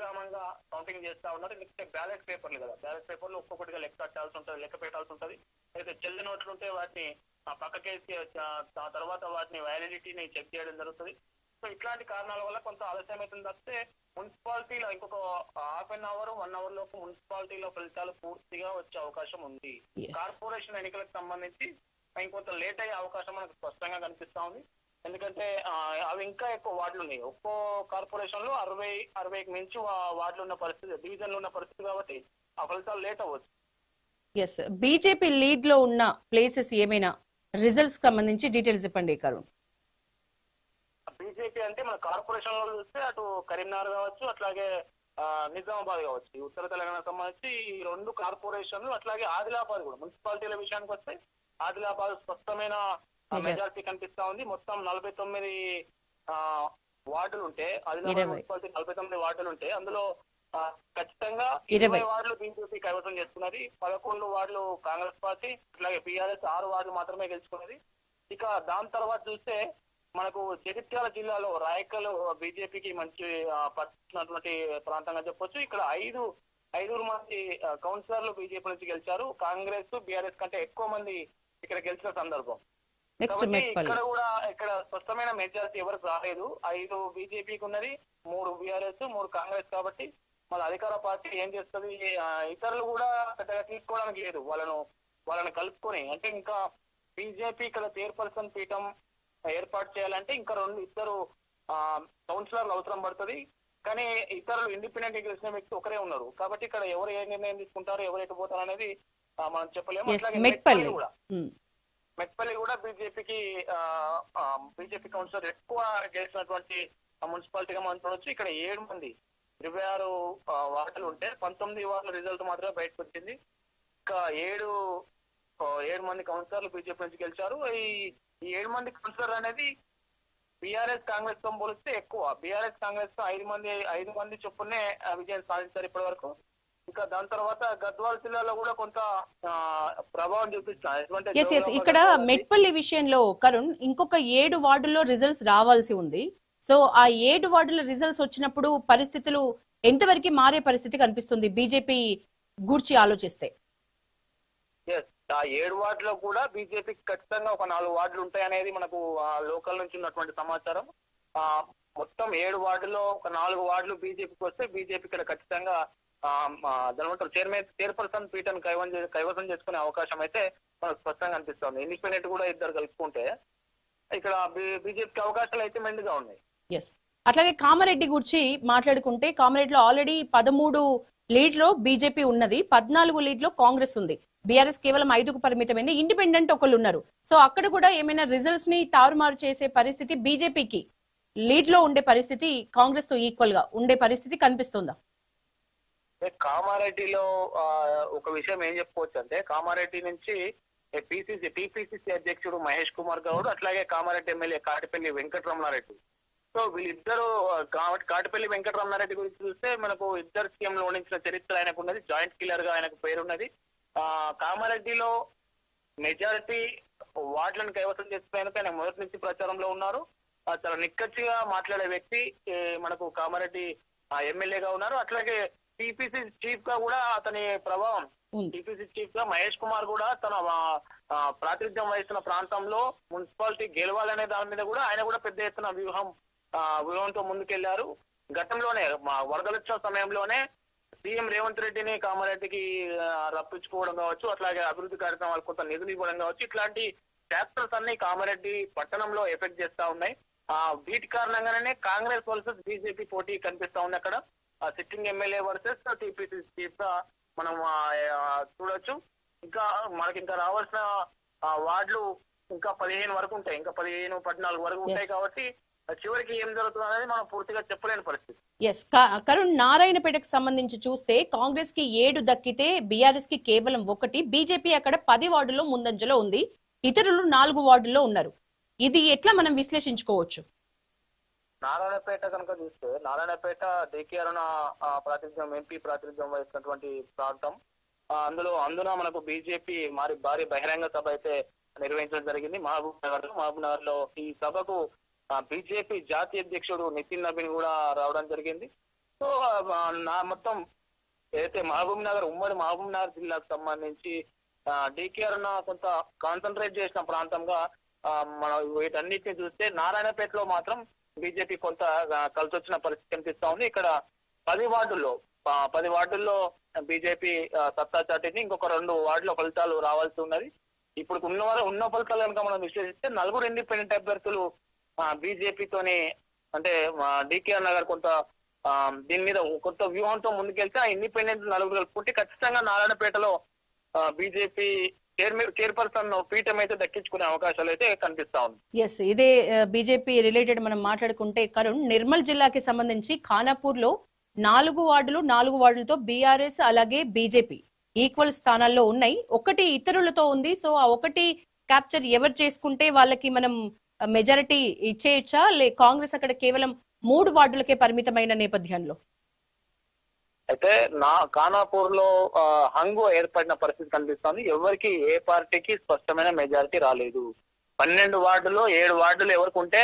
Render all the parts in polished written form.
నిర్విరామంగా కౌంటింగ్ చేస్తా ఉన్నారు. ఎందుకంటే బ్యాలెట్ పేపర్లు కదా, బ్యాలెట్ పేపర్లు ఒక్కొక్కటిగా లెక్క కట్టాల్సి ఉంటుంది, లెక్క పెట్టాల్సి ఉంటుంది. అయితే చెల్లి నోట్లు ఉంటే వాటిని పక్కకేసి తర్వాత వాటిని వ్యాలిడిటీని చెక్ చేయడం జరుగుతుంది. సో ఇట్లాంటి కారణాల వల్ల కొంత ఆలస్యం అవుతుంది తప్పితే మున్సిపాలిటీలో ఇంకొక హాఫ్ అన్ అవర్ 1 అవర్ లోపు మున్సిపాలిటీలో ఫలితాలు పూర్తిగా వచ్చే అవకాశం ఉంది. కార్పొరేషన్ ఎన్నికలకు సంబంధించి ఇంకొంత లేట్ అయ్యే అవకాశం మనకు స్పష్టంగా కనిపిస్తా ఉంది. ఎందుకంటే అవి ఇంకా ఎక్కువ వార్డులు ఉన్నాయి. ఒక్కో కార్పొరేషన్ లో 60కి మించి వార్డులు ఉన్న పరిస్థితి, డివిజన్లు ఉన్న పరిస్థితి కాబట్టి ఆ ఫలితాలు లేట్ అవ్వచ్చు. ఎస్, బీజేపీ లీడ్ లో ఉన్న ప్లేసెస్ ఏమైనా రిజల్ట్స్ సంబంధించి డీటెయిల్స్ చెప్పండి కరుణ్. బీజేపీ అంటే మన కార్పొరేషన్ లో చూస్తే అటు కరీంనగర్ కావచ్చు, అట్లాగే నిజామాబాద్ కావచ్చు, ఈ ఉత్తర తెలంగాణ సంబంధించి ఈ 2 కార్పొరేషన్లు, అట్లాగే ఆదిలాబాద్ కూడా. మున్సిపాలిటీల విషయానికి వస్తే ఆదిలాబాద్ స్పష్టమైన మెజారిటీ కనిపిస్తా ఉంది. మొత్తం 49 వార్డులు ఉంటే, ఆదిలాబాద్ మున్సిపాలిటీ 49 వార్డులు ఉంటే అందులో ఖచ్చితంగా 20 వార్డులు బీజేపీ కైవసం చేసుకున్నది, 11 వార్డులు కాంగ్రెస్ పార్టీ, అట్లాగే బీఆర్ఎస్ 6 వార్డులు మాత్రమే గెలుచుకున్నది. ఇక దాని తర్వాత చూస్తే మనకు జగిత్యాల జిల్లాలో రాయకల్ బీజేపీకి మంచి పట్టినటువంటి ప్రాంతంగా చెప్పొచ్చు. ఇక్కడ 5 మంది కౌన్సిలర్లు బీజేపీ నుంచి గెలిచారు. కాంగ్రెస్ బీఆర్ఎస్ కంటే ఎక్కువ మంది ఇక్కడ గెలిచిన సందర్భం. ఇక్కడ స్పష్టమైన మెజారిటీ ఎవరికి రాలేదు. 5 బీజేపీకి ఉన్నది, 3 బీఆర్ఎస్, 3 కాంగ్రెస్. కాబట్టి మన అధికార పార్టీ ఏం చేస్తుంది, ఇతరులు కూడా పెద్దగా తీసుకోవడానికి లేదు. వాళ్ళని కలుపుకొని, అంటే ఇంకా బీజేపీ ఇక్కడ చైర్పర్సన్ పీఠం ఏర్పాటు చేయాలంటే ఇంకా 2 కౌన్సిలర్లు అవసరం పడుతుంది. కానీ ఇతరులు ఇండిపెండెంట్ గా గెలిచిన వ్యక్తి ఒకరే ఉన్నారు. కాబట్టి ఇక్కడ ఎవరు ఏ నిర్ణయం తీసుకుంటారు, ఎవరు ఎటు పోతారు అనేది మనం చెప్పలేము. మెట్పల్లి కూడా బీజేపీ కౌన్సిలర్ ఎక్కువ గెలిచినటువంటి మున్సిపాలిటీగా మనం చూడొచ్చు. ఇక్కడ 7 మంది 26 వార్డులు ఉంటే 19 వార్డుల రిజల్ట్ మాత్రమే బయటకు వచ్చింది. ఇంకా 7 మంది కౌన్సిలర్లు బీజేపీ నుంచి గెలిచారు. ఈ 7 మంది కౌన్సిలర్ అనేది బీఆర్ఎస్ కాంగ్రెస్ తో పోలిస్తే ఎక్కువ. బీఆర్ఎస్ కాంగ్రెస్ తో 5 మంది చొప్పునే విజయం సాధించారు ఇప్పటి వరకు. ఇంకా దాని తర్వాత గద్వాల జిల్లాలో కూడా కొంత ప్రభావం చూపిస్తారు. ఇక్కడ మెట్పల్లి విషయంలో కరుణ్ ఇంకొక 7 వార్డుల్లో రిజల్ట్స్ రావాల్సి ఉంది. సో ఆ 7 వార్డుల రిజల్ట్స్ వచ్చినప్పుడు పరిస్థితులు ఎంతవరకు మారే పరిస్థితి కనిపిస్తుంది బీజేపీ గూర్చి ఆలోచిస్తే? ఆ 7 వార్డులో కూడా బీజేపీకి ఖచ్చితంగా ఒక 4 వార్డులు ఉంటాయి అనేది మనకు లోకల్ నుంచి ఉన్నటువంటి సమాచారం. మొత్తం 7 వార్డులో ఒక 4 వార్డులు బీజేపీకి వస్తే బీజేపీ ఇక్కడ ఖచ్చితంగా చైర్పర్సన్ పీఠను కైవసం చేసుకునే అవకాశం అయితే మనకు స్పష్టంగా అనిపిస్తుంది. ఇండిపెండెంట్ కూడా 2 కలుపుకుంటే ఇక్కడ బీజేపీకి అవకాశాలు అయితే మెండుగా ఉన్నాయి. అట్లాగే కామారెడ్డి గురించి మాట్లాడుకుంటే, కామారెడ్డిలో ఆల్రెడీ 13 లీడ్ లో బీజేపీ ఉన్నది, 14 లీడ్ లో కాంగ్రెస్ ఉంది. బీఆర్ఎస్ కేవలం 5కు పరిమితమైంది, ఇండిపెండెంట్ ఒకళ్ళు ఉన్నారు. సో అక్కడ కూడా ఏమైనా రిజల్ట్స్ ని తారుమారు చేసే పరిస్థితి బీజేపీకి లీడ్ లో ఉండే పరిస్థితి కాంగ్రెస్ తో ఈక్వల్ గా ఉండే పరిస్థితి కనిపిస్తుందా? కామారెడ్డిలో ఒక విషయం ఏం చెప్పుకోవచ్చు అంటే, కామారెడ్డి నుంచి టీపీసీసీ అధ్యక్షుడు మహేష్ కుమార్ గౌడ్, అట్లాగే కామారెడ్డి ఎమ్మెల్యే కాటిపల్లి వెంకటరమణారెడ్డి. సో వీళ్ళిద్దరు, కాటిపల్లి వెంకటరమణారెడ్డి గురించి చూస్తే మనకు 2 సీఎం లో ఓడించిన చరిత్ర ఆయనకు ఉన్నది, జాయింట్ కిల్లర్ గా ఆయనకు పేరున్నది. కామారెడ్డిలో మెజారిటీ వార్డులను కైవసం చేసుకునేందుకు ఆయన మొదటి నుంచి ప్రచారంలో ఉన్నారు. చాలా నిక్కచ్చిగా మాట్లాడే వ్యక్తి మనకు కామారెడ్డి ఎమ్మెల్యేగా ఉన్నారు. అట్లాగే టీపీసీ చీఫ్ గా కూడా అతని ప్రభావం, టీపీసీ చీఫ్ గా మహేష్ కుమార్ కూడా తన ప్రాతినిధ్యం వహిస్తున్న ప్రాంతంలో మున్సిపాలిటీ గెలవాలనే దాని మీద కూడా ఆయన కూడా పెద్ద ఎత్తున వ్యూహంతో ముందుకెళ్లారు. గతంలోనే వరదలు వచ్చిన సమయంలోనే సీఎం రేవంత్ రెడ్డిని కామారెడ్డికి రప్పించుకోవడం కావచ్చు, అట్లాగే అభివృద్ధి కార్యక్రమాలకు కొంత నిధులు ఇవ్వడం కావచ్చు, ఇట్లాంటి ఫ్యాక్టర్స్ అన్ని కామారెడ్డి పట్టణంలో ఎఫెక్ట్ చేస్తా ఉన్నాయి. వీటి కారణంగానే కాంగ్రెస్ వర్సెస్ బీజేపీ పోటీ కనిపిస్తా ఉంది. అక్కడ sitting MLA versus TPC chief గా మనం చూడొచ్చు. మనకి ఇంకా రావాల్సిన వార్డులు ఇంకా 15 వరకు ఉంటాయి, ఇంకా 14 వరకు ఉంటాయి. కాబట్టి చివరికి ఏం జరుగుతుంది అనేది మనం పూర్తిగా చెప్పలేని పరిస్థితి. కరుణ్, నారాయణపేటకు సంబంధించి చూస్తే కాంగ్రెస్ కి 7 దక్కితే బీఆర్ఎస్ కి కేవలం 1. బీజేపీ అక్కడ 10 వార్డుల్లో ముందంజలో ఉంది, ఇతరులు 4 వార్డుల్లో ఉన్నారు. ఇది ఎట్లా మనం విశ్లేషించుకోవచ్చు? నారాయణపేట కనుక చూస్తే, నారాయణపేట డికేఆర్ ప్రాతినిధ్యం, ఎంపీ ప్రాతినిధ్యం వహిస్తున్నటువంటి ప్రాంతం. అందున మనకు బీజేపీ భారీ బహిరంగ సభ అయితే నిర్వహించడం జరిగింది మహబూబ్ నగర్ లో. ఈ సభకు బీజేపీ జాతీయ అధ్యక్షుడు నితిన్ నబీన్ కూడా రావడం జరిగింది. సో నా మొత్తం ఏదైతే ఉమ్మడి మహబూబ్ నగర్ జిల్లాకు సంబంధించి డికేఆర్ కొంత కాన్సన్ట్రేట్ చేసిన ప్రాంతంగా మనం వీటన్నిటిని చూస్తే నారాయణపేటలో మాత్రం బీజేపీ కొంత కలిసి వచ్చిన పరిస్థితి కనిపిస్తా ఉంది. ఇక్కడ 10 వార్డుల్లో బీజేపీ సత్తా చాటింది. ఇంకొక 2 వార్డుల ఫలితాలు రావాల్సి ఉన్నది. ఇప్పుడు ఉన్న ఫలితాలు కనుక మనం విశ్లేషిస్తే 4 ఇండిపెండెంట్ అభ్యర్థులు బీజేపీతోని అంటే డికేఆర్ నగర్ కొంత దీని మీద కొత్త వ్యూహంతో ముందుకెళ్తే ఆ ఇండిపెండెంట్ 4 కలుపుకుంటే ఖచ్చితంగా నారాయణపేటలో బీజేపీ చైర్పర్సన్ పీఠం అయితే దక్కించుకునే అవకాశాలు అయితే కనిపిస్తా ఉంది. ఎస్, ఇదే బీజేపీ రిలేటెడ్ మనం మాట్లాడుకుంటే కరుణ్, నిర్మల్ జిల్లాకి సంబంధించి ఖానాపూర్ లో 4 వార్డులతో బీఆర్ఎస్ అలాగే బీజేపీ ఈక్వల్ స్థానాల్లో ఉన్నాయి. ఒకటి ఇతరులతో ఉంది. సో ఆ ఒకటి క్యాప్చర్ ఎవరు చేసుకుంటే వాళ్ళకి మనం మెజారిటీ ఇచ్చేయచ్చా? కాంగ్రెస్ అక్కడ కేవలం 3 వార్డులకే పరిమితమైన నేపథ్యంలో అయితే ఖానాపూర్ లో హంగు ఏర్పడిన పరిస్థితి కనిపిస్తోంది. ఎవరికి ఏ పార్టీకి స్పష్టమైన మెజారిటీ రాలేదు. 12 వార్డులో 7 వార్డులు ఎవరికి ఉంటే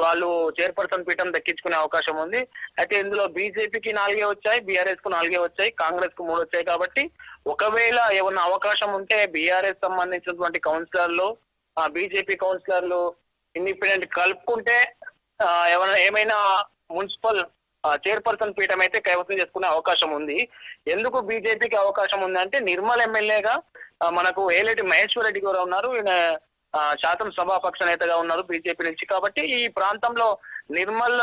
వాళ్ళు చైర్పర్సన్ పీఠం దక్కించుకునే అవకాశం ఉంది. అయితే ఇందులో బీజేపీకి 4 వచ్చాయి, బీఆర్ఎస్ కు 4 వచ్చాయి, కాంగ్రెస్ కు 3 వచ్చాయి. కాబట్టి ఒకవేళ ఏమన్నా అవకాశం ఉంటే బీఆర్ఎస్ సంబంధించినటువంటి కౌన్సిలర్లు బీజేపీ కౌన్సిలర్లు ఇండిపెండెంట్ కలుపుకుంటే ఏమైనా మున్సిపల్ చైర్పర్సన్ పీఠం అయితే కైవసం చేసుకునే అవకాశం ఉంది. ఎందుకు బీజేపీకి అవకాశం ఉందంటే నిర్మల్ ఎమ్మెల్యేగా మనకు ఏలేటి మహేశ్వర్ రెడ్డి గారు ఉన్నారు. ఈయన శాసన సభాపక్ష నేతగా ఉన్నారు బీజేపీ నుంచి. కాబట్టి ఈ ప్రాంతంలో నిర్మల్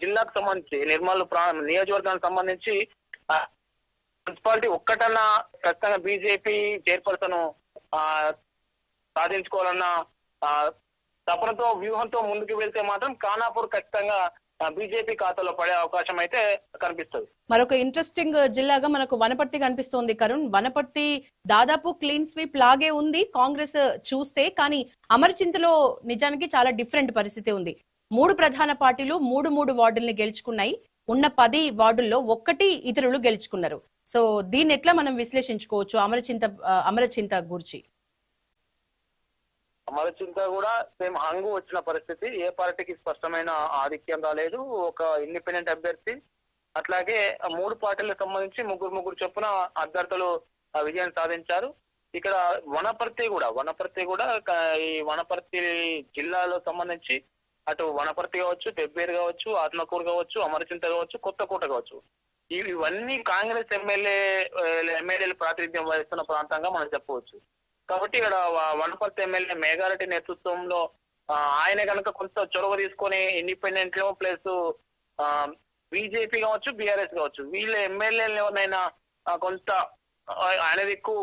జిల్లాకు సంబంధించి నిర్మల్ నియోజకవర్గానికి సంబంధించి మున్సిపాలిటీ ఒక్కటన్నా ఖచ్చితంగా బీజేపీ చైర్పర్సన్ సాధించుకోవాలన్న తపనతో వ్యూహంతో ముందుకు వెళ్తే మాత్రం ఖానాపూర్ ఖచ్చితంగా బీజేపీ ఖాతాలో పడే అవకాశం అయితే కనిపిస్తుంది. మరొక ఇంట్రెస్టింగ్ జిల్లాగా మనకు వనపర్తి కనిపిస్తోంది కరుణ్. వనపర్తి దాదాపు క్లీన్ స్వీప్ లాగే ఉంది కాంగ్రెస్ చూస్తే, కానీ అమరచింతలో నిజానికి చాలా డిఫరెంట్ పరిస్థితి ఉంది. 3 ప్రధాన పార్టీలు 3 వార్డుల్ని గెలుచుకున్నాయి. ఉన్న 10 వార్డుల్లో 1 ఇతరులు గెలుచుకున్నారు. సో దీన్ని ఎట్లా మనం విశ్లేషించుకోవచ్చు అమరచింత గురించి? అమరచింత కూడా సేమ్ హంగు వచ్చిన పరిస్థితి. ఏ పార్టీకి స్పష్టమైన ఆధిక్యం రాలేదు. ఒక ఇండిపెండెంట్ అభ్యర్థి అట్లాగే 3 పార్టీలకు సంబంధించి ముగ్గురు చొప్పున అభ్యర్థులు విజయం సాధించారు. ఇక్కడ వనపర్తి కూడా ఈ వనపర్తి జిల్లాలో సంబంధించి అటు వనపర్తి కావచ్చు, పెబ్బేరు కావచ్చు, ఆత్మకూరు కావచ్చు, అమరచింత కావచ్చు, కొత్తకోట కావచ్చు, ఇవన్నీ కాంగ్రెస్ ఎమ్మెల్యేలు ప్రాతినిధ్యం వహిస్తున్న ప్రాంతంగా మనం చెప్పవచ్చు. కాబట్టి ఇక్కడ వనపర్తి ఎమ్మెల్యే మేఘారెడ్డి నేతృత్వంలో ఆయన కనుక కొంత చొరవ తీసుకొని ఇండిపెండెంట్ లో ప్లస్ బీజేపీ కావచ్చు, బీఆర్ఎస్ కావచ్చు, వీళ్ళ ఎమ్మెల్యేలు ఎవరినైనా కొంత ఆయన దిక్కు